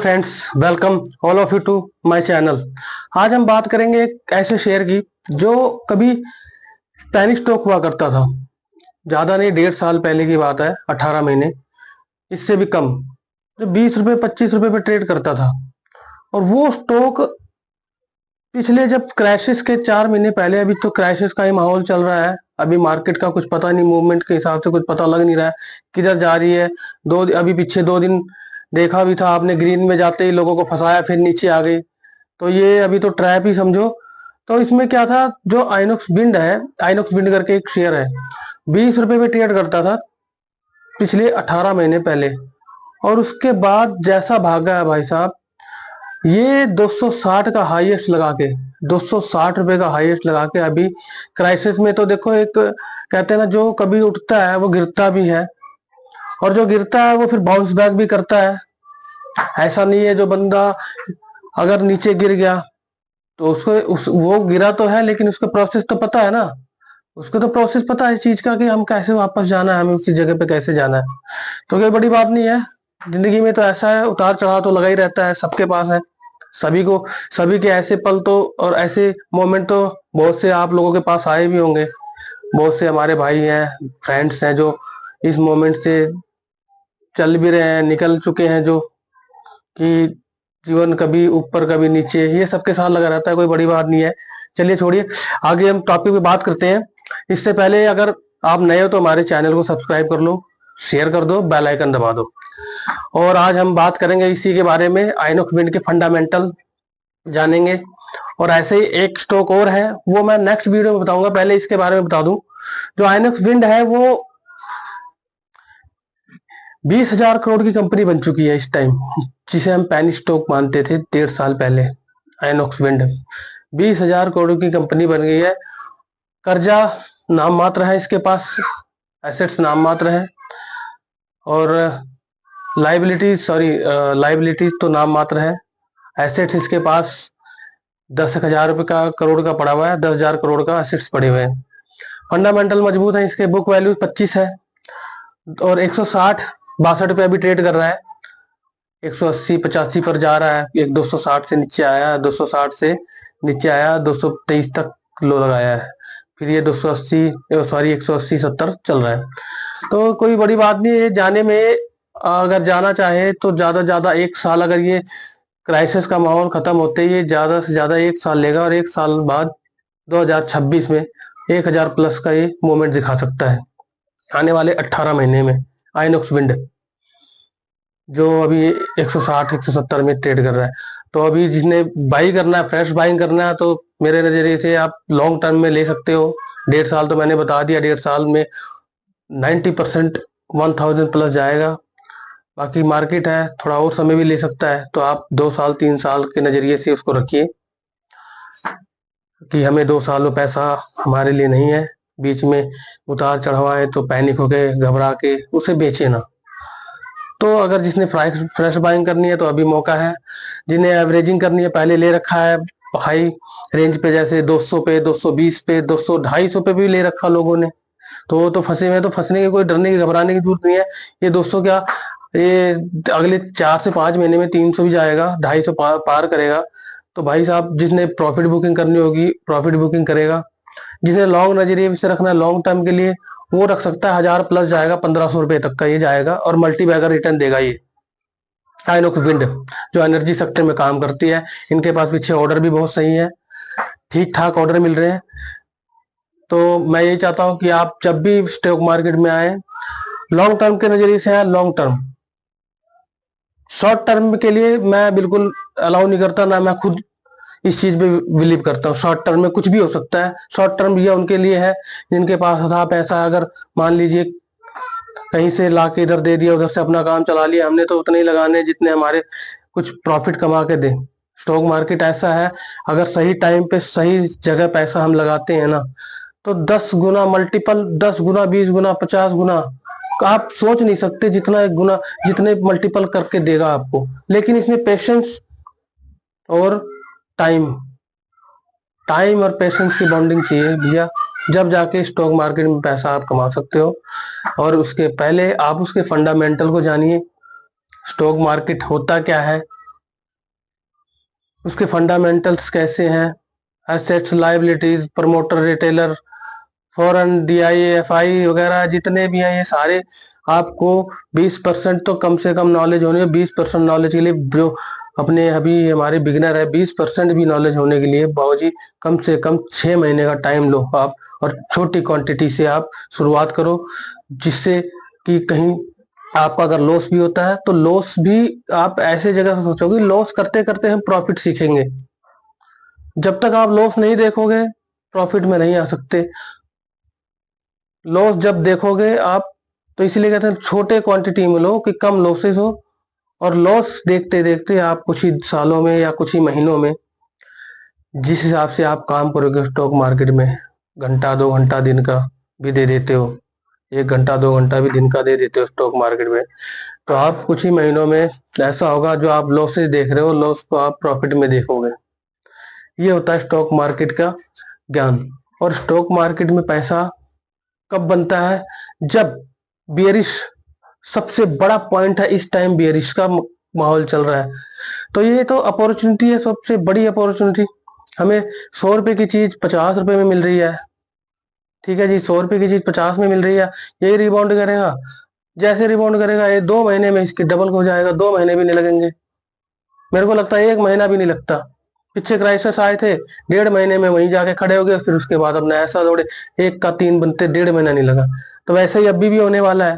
Friends, welcome all of you to my channel. आज हम बात करेंगे एक ऐसे शेयर की जो कभी पैनी स्टॉक हुआ करता था। ज्यादा नहीं, 1.5 साल पहले की बात है, 18 महीने, इससे भी कम, जो 20 रुपए 25 रुपए पे ट्रेड करता था। और वो स्टॉक पिछले जब क्राइसिस के 4 महीने पहले, अभी तो क्राइसिस का ही माहौल चल रहा है, अभी मार्केट का कुछ पता नहीं, मूवमेंट के हिसाब से कुछ पता लग नहीं रहा है किधर जा रही है। अभी पीछे 2 दिन देखा भी था आपने, ग्रीन में जाते ही लोगों को फंसाया, फिर नीचे आ गई। तो ये अभी तो ट्रैप ही समझो। तो इसमें क्या था, जो आइनॉक्स विंड है, आइनॉक्स विंड करके एक शेयर है, 20 रुपए में ट्रेड करता था पिछले 18 महीने पहले। और उसके बाद जैसा भागा है भाई साहब, ये 260 का हाईएस्ट लगा के, 260 रुपए का हाईएस्ट लगा के अभी क्राइसिस में, तो देखो, एक कहते हैं ना, जो कभी उठता है वो गिरता भी है, और जो गिरता है वो फिर बाउंस बैक भी करता है। ऐसा नहीं है जो बंदा अगर नीचे गिर गया तो वो गिरा तो है, लेकिन उसका प्रोसेस तो पता है ना, उसको तो प्रोसेस पता है इस चीज का कि हम कैसे वापस जाना है, हमें उसी जगह पे कैसे जाना है। तो कोई बड़ी बात नहीं है, जिंदगी में तो ऐसा है, उतार चढ़ाव तो लगा ही रहता है, सबके पास है। सभी को, सभी के ऐसे पल तो और ऐसे मोमेंट तो बहुत से आप लोगों के पास आए भी होंगे। बहुत से हमारे भाई हैं, फ्रेंड्स हैं, जो इस मोमेंट से चल भी रहे हैं, निकल चुके हैं, जो कि जीवन कभी ऊपर कभी नीचे, ये सबके साथ लगा रहता है, कोई बड़ी बात नहीं है। चलिए छोड़िए, आगे हम टॉपिक पे बात करते हैं। इससे पहले अगर आप नए हो तो हमारे चैनल को सब्सक्राइब कर लो, शेयर कर दो, बेल आइकन दबा दो। और आज हम बात करेंगे इसी के बारे में, आइनॉक्स विंड के फंडामेंटल जानेंगे। और ऐसे ही एक स्टॉक और है, वो मैं नेक्स्ट वीडियो में बताऊंगा, पहले इसके बारे में बता दूं। जो आइनॉक्स विंड है वो 20,000 करोड़ की कंपनी बन चुकी है इस टाइम, जिसे हम पैनी स्टॉक मानते थे 1.5 साल पहले। आइनॉक्स विंड 20,000 करोड़ की कंपनी बन गई है। कर्जा नाम मात्र है इसके पास, एसेट्स नाम मात्र है, और लाइबिलिटीज तो नाम मात्र है। एसेट्स इसके पास 10,000 रुपए का करोड़ का पड़ा हुआ है, 10,000 करोड़ का एसेट्स पड़े हुए हैं। फंडामेंटल मजबूत है इसके, बुक वैल्यू 25 है, और 160-62 अभी ट्रेड कर रहा है। 180-85 पर जा रहा है, एक 260 से नीचे आया, 260 से नीचे आया, 223 तक लो लगाया है, फिर ये 180-70 चल रहा है। तो कोई बड़ी बात नहीं है जाने में। अगर जाना चाहे तो ज्यादा से ज्यादा 1 साल, अगर ये क्राइसिस का माहौल खत्म होते ही ये ज्यादा से ज्यादा 1 साल लेगा, और 1 साल बाद 2026 में 1,000 प्लस का ये मूवमेंट दिखा सकता है आने वाले 18 महीने में। आइनॉक्स विंड जो अभी 160-170 में ट्रेड कर रहा है। तो अभी जिसने बाई करना है, फ्रेश बाइंग करना है, तो मेरे नजरिए से आप लॉन्ग टर्म में ले सकते हो। 1.5 साल तो मैंने बता दिया, 1.5 साल में 90% 1000 प्लस जाएगा। बाकी मार्केट है, थोड़ा और समय भी ले सकता है, तो आप 2 साल 3 साल के नजरिए से उसको रखिए कि हमें 2 साल में पैसा हमारे लिए नहीं है, बीच में उतार चढ़ाव आए तो पैनिक होके घबरा के उसे बेचे ना। तो अगर जिसने फ्रेश बाइंग करनी है तो अभी मौका है, जिन्हें एवरेजिंग करनी है पहले ले रखा है हाई रेंज पे, जैसे 200 पे, 220 पे, 200, 250 पे भी ले रखा लोगों ने, तो वो तो फंसे हुए, तो फंसने की कोई डरने की घबराने की जरूरत नहीं है। ये 200 क्या, ये अगले 4 से 5 महीने में 300 भी जाएगा, 250 पार करेगा। तो भाई साहब, जिसने प्रॉफिट बुकिंग करनी होगी प्रॉफिट बुकिंग करेगा, जिन्हें लॉन्ग नजरिए से रखना है लॉन्ग टर्म के लिए, वो रख सकता है। 1,000 प्लस जाएगा, 1,500 रुपए तक का ये जाएगा, और मल्टी बैगर रिटर्न देगा ये आइनॉक्स विंड, जो एनर्जी सेक्टर में काम करती है। इनके पास पीछे ऑर्डर भी बहुत सही है, ठीक ठाक ऑर्डर मिल रहे हैं। तो मैं यही चाहता हूं कि आप जब भी स्टॉक मार्केट में आए, लॉन्ग टर्म के नजरिए से आए, लॉन्ग टर्म। शॉर्ट टर्म के लिए मैं बिल्कुल अलाउ नहीं करता, ना मैं खुद इस चीज पे बिलीव करता हूँ। शॉर्ट टर्म में कुछ भी हो सकता है। शॉर्ट टर्म ये उनके लिए है जिनके पास था पैसा, अगर मान लीजिए कहीं से ला के इधर दे दिया, उधर से अपना काम चला लिया, हमने तो उतने ही लगाने जितने हमारे कुछ प्रॉफिट कमा के दे। स्टॉक मार्केट ऐसा है, अगर सही टाइम पे सही जगह पैसा हम लगाते हैं ना, तो 10 गुना मल्टीपल, 10 गुना, 20 गुना, 50 गुना, आप सोच नहीं सकते जितना एक गुना, जितने मल्टीपल करके देगा आपको। लेकिन इसमें पेशेंस और टाइम, टाइम और पेशेंस की बॉन्डिंग चाहिए भैया, जब जाके स्टॉक मार्केट में पैसा आप कमा सकते हो। और उसके पहले आप उसके फंडामेंटल को जानिए, स्टॉक मार्केट होता क्या है, उसके फंडामेंटल्स कैसे हैं, assets, liabilities, promoter, retailer, foreign, DI, FI वगैरह जितने भी हैं ये सारे आपको 20% तो कम से कम नॉलेज होनी है। 20% नॉलेज के लिए जो अपने अभी हमारे बिगिनर है, 20% भी नॉलेज होने के लिए बाबूजी कम से कम 6 महीने का टाइम लो आप, और छोटी क्वांटिटी से आप शुरुआत करो, जिससे कि कहीं आपका अगर लॉस भी होता है तो लॉस भी आप ऐसे जगह से सोचोगे, लॉस करते करते हम प्रॉफिट सीखेंगे। जब तक आप लॉस नहीं देखोगे प्रॉफिट में नहीं आ सकते। लॉस जब देखोगे आप, तो इसलिए कहते हैं छोटे क्वांटिटी में लो कि कम लॉसेस हो, और लॉस देखते देखते आप कुछ ही सालों में या कुछ ही महीनों में जिस हिसाब से आप काम करोगे स्टॉक मार्केट में, घंटा 2 घंटा दिन का भी दे देते हो, 1 घंटा 2 घंटा भी दिन का दे देते हो स्टॉक मार्केट में, तो आप कुछ ही महीनों में ऐसा होगा जो आप लॉसेस देख रहे हो, लॉस को आप प्रॉफिट में देखोगे। ये होता है स्टॉक मार्केट का ज्ञान। और स्टॉक मार्केट में पैसा कब बनता है, जब बियरिश, सबसे बड़ा पॉइंट है इस टाइम बियरिश का माहौल चल रहा है, तो ये तो अपॉर्चुनिटी है, सबसे बड़ी अपॉर्चुनिटी। हमें 100 रुपए की चीज 50 रुपए में मिल रही है, ठीक है जी, 100 रुपए की चीज 50 में मिल रही है, यही रिबाउंड करेगा। जैसे रिबाउंड करेगा ये 2 महीने में इसके डबल हो जाएगा, 2 महीने भी नहीं लगेंगे, मेरे को लगता है 1 महीना भी नहीं लगता। पीछे क्राइसिस आए थे, 1.5 महीने में वहीं जाके खड़े हो गए, फिर उसके बाद अपना ऐसा दौड़े, एक का 3 बनते 1.5 महीना नहीं लगा। तो वैसे ही अभी भी होने वाला है,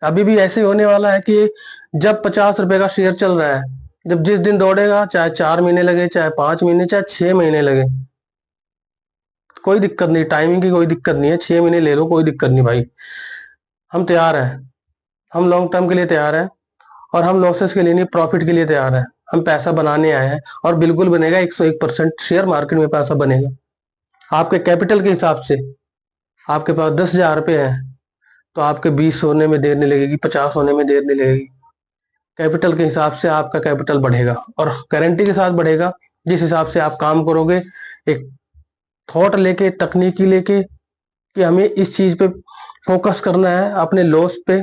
अभी भी ऐसे ही होने वाला है कि जब 50 रुपए का शेयर चल रहा है, जब जिस दिन दौड़ेगा, चाहे 4 महीने लगे, चाहे 5 महीने, चाहे 6 महीने लगे, कोई दिक्कत नहीं, टाइमिंग की कोई दिक्कत नहीं है, 6 महीने ले लो, कोई दिक्कत नहीं भाई। हम तैयार हैं, हम लॉन्ग टर्म के लिए तैयार हैं, और हम लॉसेस के लिए नहीं, प्रॉफिट के लिए तैयार हैं। हम पैसा बनाने आए हैं, और बिल्कुल बनेगा, 101% शेयर मार्केट में पैसा बनेगा। आपके कैपिटल के हिसाब से, आपके पास 10,000 रुपये हैं, तो आपके 20 होने में देर नहीं लगेगी, 50 होने में देर नहीं लगेगी। कैपिटल के हिसाब से आपका कैपिटल बढ़ेगा, और गारंटी के साथ बढ़ेगा, जिस हिसाब से आप काम करोगे, एक थॉट लेके, तकनीकी लेके, कि हमें इस चीज पे फोकस करना है, अपने लॉस पे,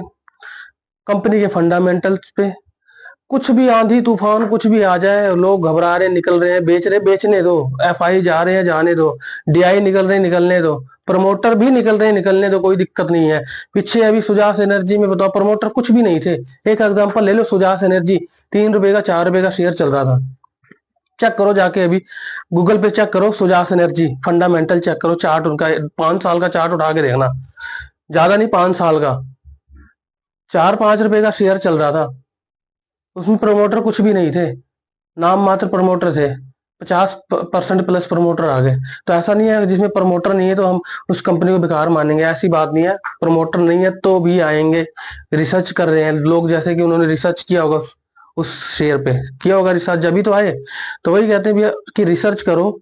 कंपनी के फंडामेंटल्स पे। कुछ भी आंधी तूफान कुछ भी आ जाए, लोग घबरा रहे, निकल रहे हैं, बेच रहे, बेचने दो, FI जा रहे हैं, जाने दो, DI निकल रहे, निकलने दो, प्रमोटर भी निकल रहे, निकलने दो, कोई दिक्कत नहीं है। पीछे अभी सुजास एनर्जी में बताओ, प्रमोटर कुछ भी नहीं थे। एक एग्जांपल ले लो, सुजास एनर्जी 3 रुपए का 4 रुपए का शेयर चल रहा था, चेक करो जाके, अभी गूगल पे चेक करो, सुजास एनर्जी फंडामेंटल चेक करो, चार्ट उनका 5 साल का चार्ट उठा के देखना, ज्यादा नहीं, 5 साल का, 4-5 रुपए का शेयर चल रहा था, उसमें प्रमोटर कुछ भी नहीं थे, नाम मात्र प्रमोटर थे, 50% प्लस प्रमोटर आ गए। तो ऐसा नहीं है जिसमें प्रमोटर नहीं है तो हम उस कंपनी को बेकार मानेंगे, ऐसी बात नहीं है। प्रमोटर नहीं है तो भी आएंगे, रिसर्च कर रहे हैं लोग, जैसे कि उन्होंने रिसर्च किया होगा उस शेयर पे, किया होगा रिसर्च, जब भी तो आए। तो वही कहते हैं भैया कि रिसर्च करो,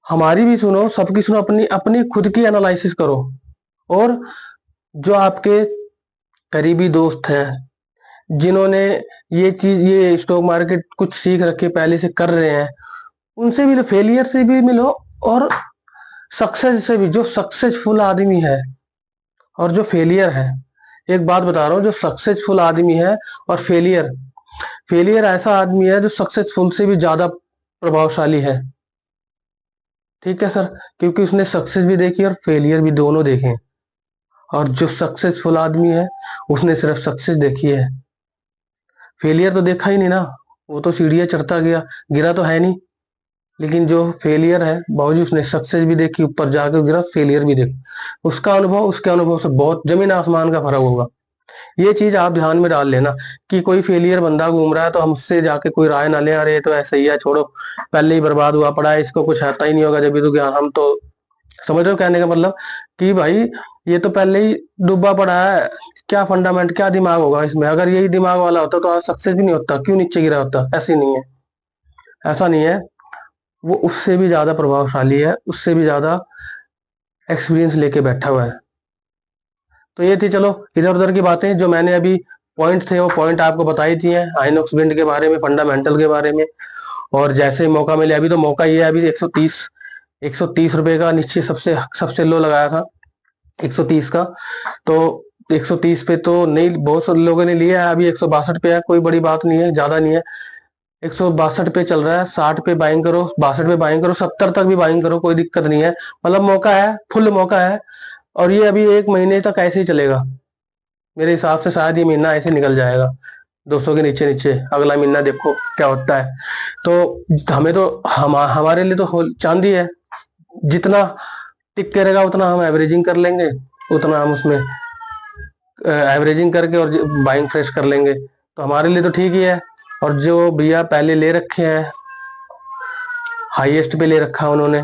हमारी भी सुनो, सबकी सुनो, अपनी अपनी खुद की एनालिसिस करो, और जो आपके करीबी दोस्त हैं, जिन्होंने ये चीज, ये स्टॉक मार्केट कुछ सीख रखे, पहले से कर रहे हैं, उनसे भी, फेलियर से भी मिलो, और सक्सेस से भी, जो सक्सेसफुल आदमी है और जो फेलियर है। एक बात बता रहा हूँ, जो सक्सेसफुल आदमी है और फेलियर, फेलियर ऐसा आदमी है जो सक्सेसफुल से भी ज्यादा प्रभावशाली है, ठीक है सर, क्योंकि उसने सक्सेस भी देखी और फेलियर भी, दोनों देखे हैं। और जो सक्सेसफुल आदमी है उसने सिर्फ सक्सेस देखी है, फेलियर तो देखा ही नहीं ना, वो तो सीढ़ियां चढ़ता गया, गिरा तो है नहीं। लेकिन जो फेलियर है, बावजूद उसने सक्सेस भी देखी, ऊपर जाके गिरा, फेलियर भी देखी, उसका अनुभव उसके अनुभव से बहुत जमीन आसमान का फर्क होगा। ये चीज आप ध्यान में डाल लेना, कि कोई फेलियर बंदा घूम रहा है तो हमसे जाके कोई राय ना ले, अरे तो ऐसा ही है, छोड़ो, पहले ही बर्बाद हुआ पड़ा है, इसको कुछ आता ही नहीं होगा, जब भी तो ज्ञान, हम तो, समझ रहे हो कहने का मतलब, कि भाई ये तो पहले ही डूबा पड़ा है, क्या फंडामेंट, क्या दिमाग होगा इसमें, अगर यही दिमाग वाला होता तो आज सक्सेस भी नहीं होता, क्यों नीचे गिरा होता, ऐसी नहीं है, ऐसा नहीं है। वो उससे भी ज्यादा प्रभावशाली है, उससे भी ज्यादा एक्सपीरियंस लेके बैठा हुआ है। तो ये थी, चलो इधर उधर की बातें, जो मैंने अभी पॉइंट थे वो पॉइंट आपको बताई थी हैं, आइनॉक्स विंड के बारे में, फंडामेंटल के बारे में। और जैसे ही मौका मिले, अभी तो मौका ये है, अभी 130 रुपए का नीचे सबसे सबसे लो लगाया था, 130 का, तो 130 पे तो नहीं, बहुत सारे लोगों ने लिया है, अभी 162 पे है, कोई बड़ी बात नहीं है, ज्यादा नहीं है। 162 पे चल रहा है, 60 पे बाइंग करो, 62 पे बाइंग करो, 70 तक भी बाइंग करो, कोई दिक्कत नहीं है। मतलब मौका है, फुल मौका है। और ये अभी 1 महीने तक ऐसे ही चलेगा मेरे हिसाब से। शायद ये महीना ऐसे निकल जाएगा 200 के नीचे नीचे, अगला महीना देखो क्या होता है। तो हमें तो हमारे लिए तो चांदी है। जितना टिक के रहेगा उतना हम एवरेजिंग कर लेंगे, उतना हम उसमें एवरेजिंग करके और बाइंग फ्रेश कर लेंगे, तो हमारे लिए तो ठीक ही है। और जो भैया पहले ले रखे हैं, हाईएस्ट पे ले रखा है उन्होंने,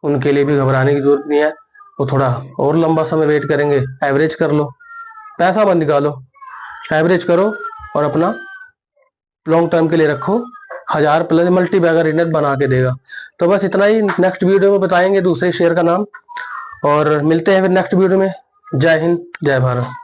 उनके लिए भी घबराने की जरूरत नहीं है। वो थोड़ा और लंबा समय वेट करेंगे, एवरेज कर लो, पैसा मत निकालो, एवरेज करो और अपना लॉन्ग टर्म के लिए रखो। 1000+ मल्टी बैगर इंडेक्स बना के देगा। तो बस इतना ही, नेक्स्ट वीडियो में बताएंगे दूसरे शेयर का नाम, और मिलते हैं फिर नेक्स्ट वीडियो में। जय हिंद, जय भारत।